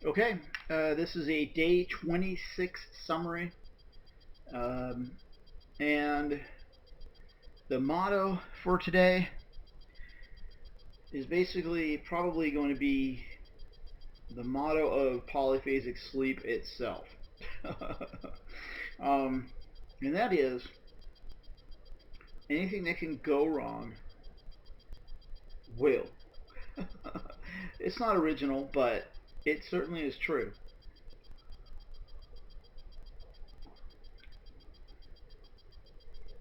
Okay, this is a day 26 summary, um, and the motto for today is basically probably going to be the motto of polyphasic sleep itself. um, and that is anything that can go wrong will. It's not original, but it certainly is true.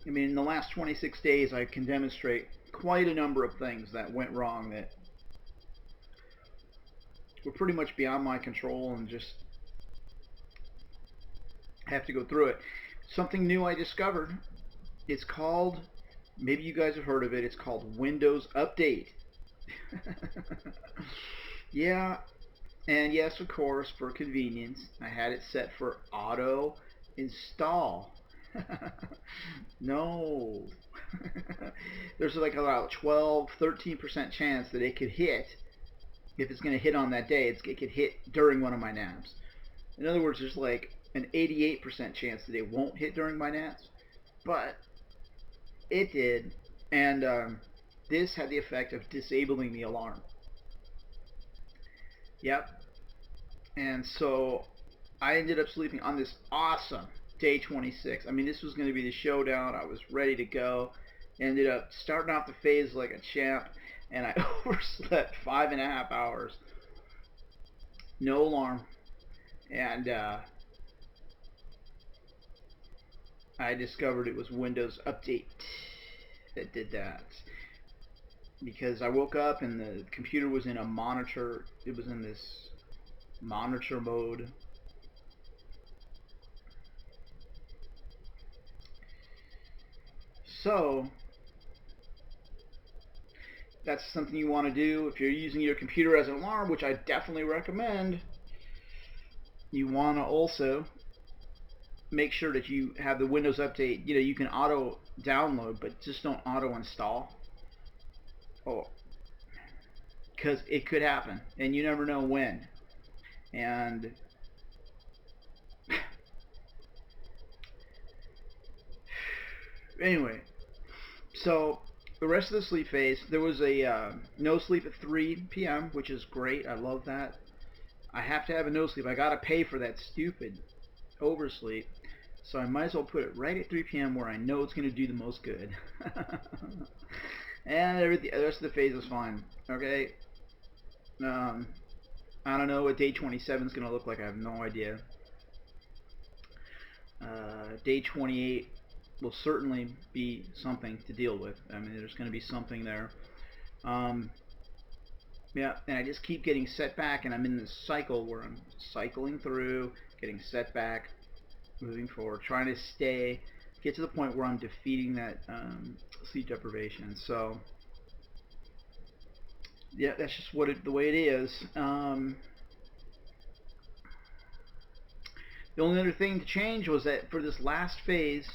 I mean, in the last 26 days, I can demonstrate quite a number of things that went wrong that were pretty much beyond my control and just have to go through it. Something new I discovered. It's called, maybe you guys have heard of it, it's called Windows Update. Yeah, and yes, of course, for convenience, I had it set for auto install. No. There's like about 12, 13% chance that it could hit. If it's going to hit on that day, it could hit during one of my naps. In other words, there's like an 88% chance that it won't hit during my naps, but it did, and this had the effect of disabling the alarm. Yep, and so I ended up sleeping on this awesome day 26. I mean, this was going to be the showdown. I was ready to go. Ended up starting off the phase like a champ, and I overslept 5.5 hours. No alarm, and I discovered it was Windows Update that did that because I woke up and the computer was in a monitor. It was in this monitor mode. So that's something you want to do if you're using your computer as an alarm, which I definitely recommend. You want to also make sure that you have the Windows Update. You know, you can auto download, but just don't auto install. Oh, because it could happen, and you never know when. And anyway, so the rest of the sleep phase, there was a no sleep at 3 p.m., which is great. I love that. I have to have a no sleep. I gotta pay for that stupid oversleep. So I might as well put it right at 3 p.m. where I know it's gonna do the most good. And the rest of the phase is fine. Okay. Um, I don't know what day 27 is gonna look like. I have no idea. Day 28 will certainly be something to deal with. I mean, there's going to be something there. Um, yeah, and I just keep getting set back, and I'm in this cycle where I'm cycling through, getting set back, moving forward, trying to get to the point where I'm defeating that sleep deprivation. So, yeah, that's just the way it is. The only other thing to change was that for this last phase,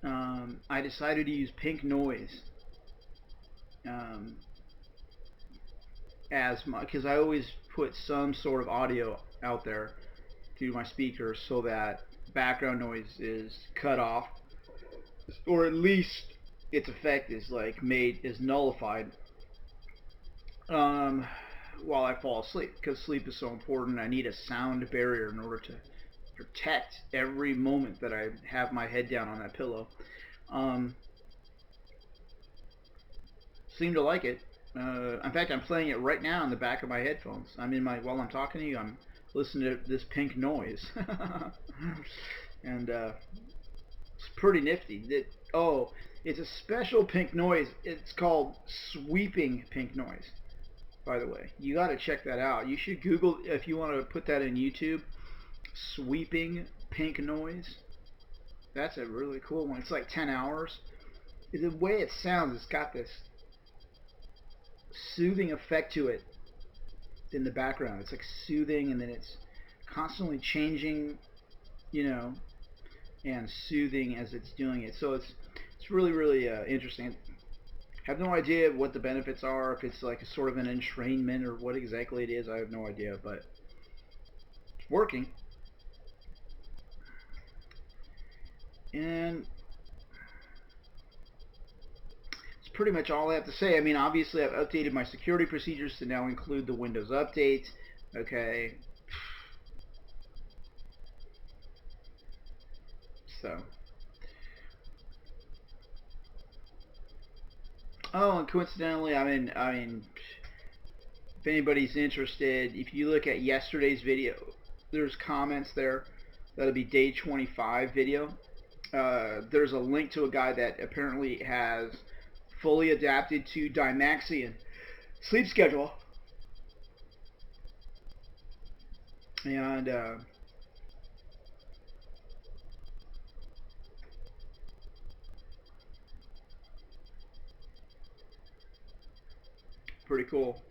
I decided to use pink noise um, as my, because I always put some sort of audio out there through my speakers so that background noise is cut off, or at least its effect is nullified um, while I fall asleep, because sleep is so important. I need a sound barrier in order to protect every moment that I have my head down on that pillow. Um, Seem to like it. In fact, I'm playing it right now in the back of my headphones. While I'm talking to you, I'm listening to this pink noise, and it's pretty nifty. It's a special pink noise. It's called sweeping pink noise. By the way, you got to check that out. You should Google if you want to put that in YouTube. Sweeping pink noise. That's a really cool one. It's like 10 hours. The way it sounds, it's got this soothing effect to it in the background. It's like soothing, and then it's constantly changing, you know, and soothing as it's doing it. So it's really really interesting. I have no idea what the benefits are. If it's like a sort of an entrainment or what exactly it is, I have no idea. But working. And it's pretty much all I have to say. I mean, obviously, I've updated my security procedures to now include the Windows updates. Okay, so. Oh, and coincidentally, if anybody's interested, if you look at yesterday's video, there's comments there. That'll be day 25 video. There's a link to a guy that apparently has fully adapted to Dymaxion sleep schedule, and pretty cool.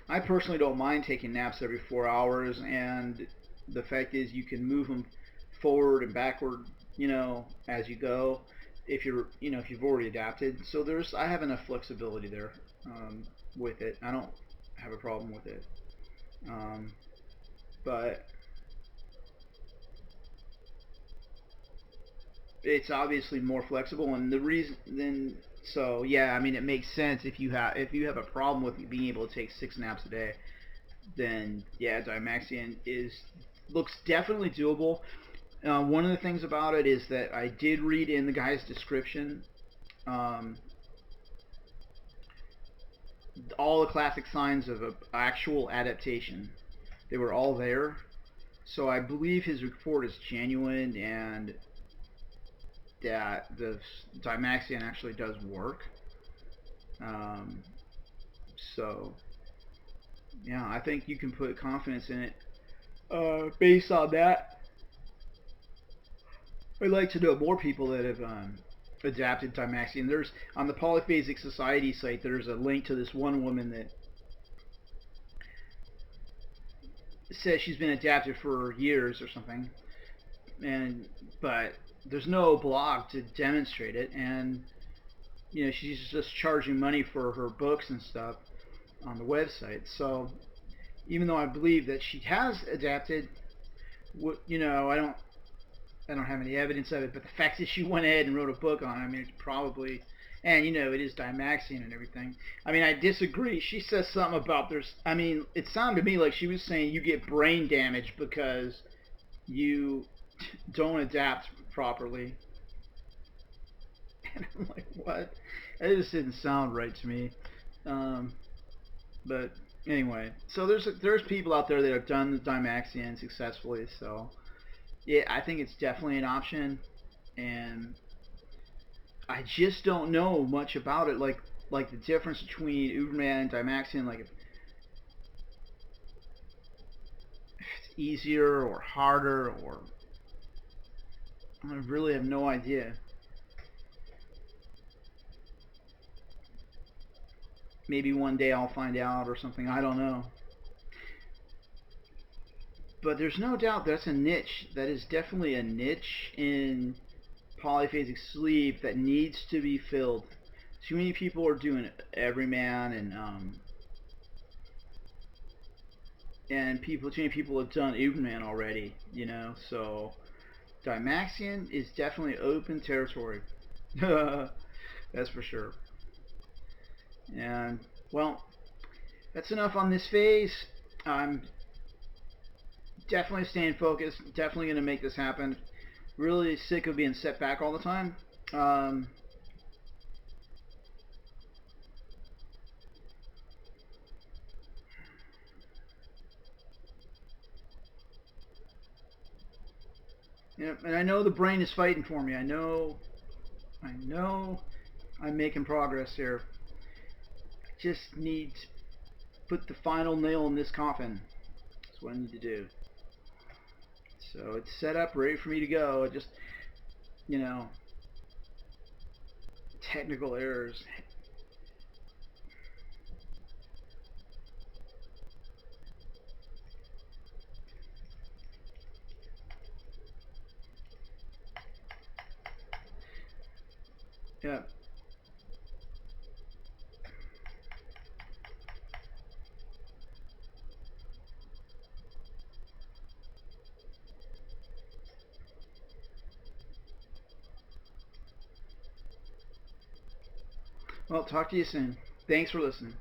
I personally don't mind taking naps every 4 hours, and the fact is you can move them forward and backward, as you go. If you've already adapted, so I have enough flexibility there with it. I don't have a problem with it, um, but it's obviously more flexible, and the reason then so yeah, I mean it makes sense if you have a problem with being able to take 6 naps a day, then yeah, Dymaxion is looks definitely doable. One of the things about it is that I did read in the guy's description um, all the classic signs of actual adaptation. They were all there, so I believe his report is genuine and that the Dymaxion actually does work. Um, so yeah, I think you can put confidence in it. Based on that, I'd like to know more people that have adapted Dymaxion. There's on the Polyphasic Society site. There's a link to this one woman that says she's been adapted for years or something, and but there's no blog to demonstrate it, and she's just charging money for her books and stuff on the website. So even though I believe that she has adapted, I don't have any evidence of it, but the fact that she went ahead and wrote a book on it, I mean, it's probably, and it is Dymaxion and everything. I mean, I disagree. She says something about there's, I mean, it sounded to me like she was saying you get brain damage because you don't adapt properly. And I'm like, what? That just didn't sound right to me. Um, but anyway, so there's people out there that have done the Dymaxion successfully. So yeah, I think it's definitely an option, and I just don't know much about it. Like the difference between Uberman and Dymaxion, like if it's easier or harder, or I really have no idea. Maybe one day I'll find out or something. I don't know. But there's no doubt that's a niche. That is definitely a niche in polyphasic sleep that needs to be filled. Too many people are doing it. Everyman and too many people have done Uberman already. So Dymaxion is definitely open territory. That's for sure. And well, that's enough on this phase. I'm definitely staying focused. Definitely going to make this happen. Really sick of being set back all the time. Um, and I know the brain is fighting for me. I know, I'm making progress here. I just need to put the final nail in this coffin. That's what I need to do. So it's set up, ready for me to go. It just, you know, technical errors. Yeah. Well, talk to you soon. Thanks for listening.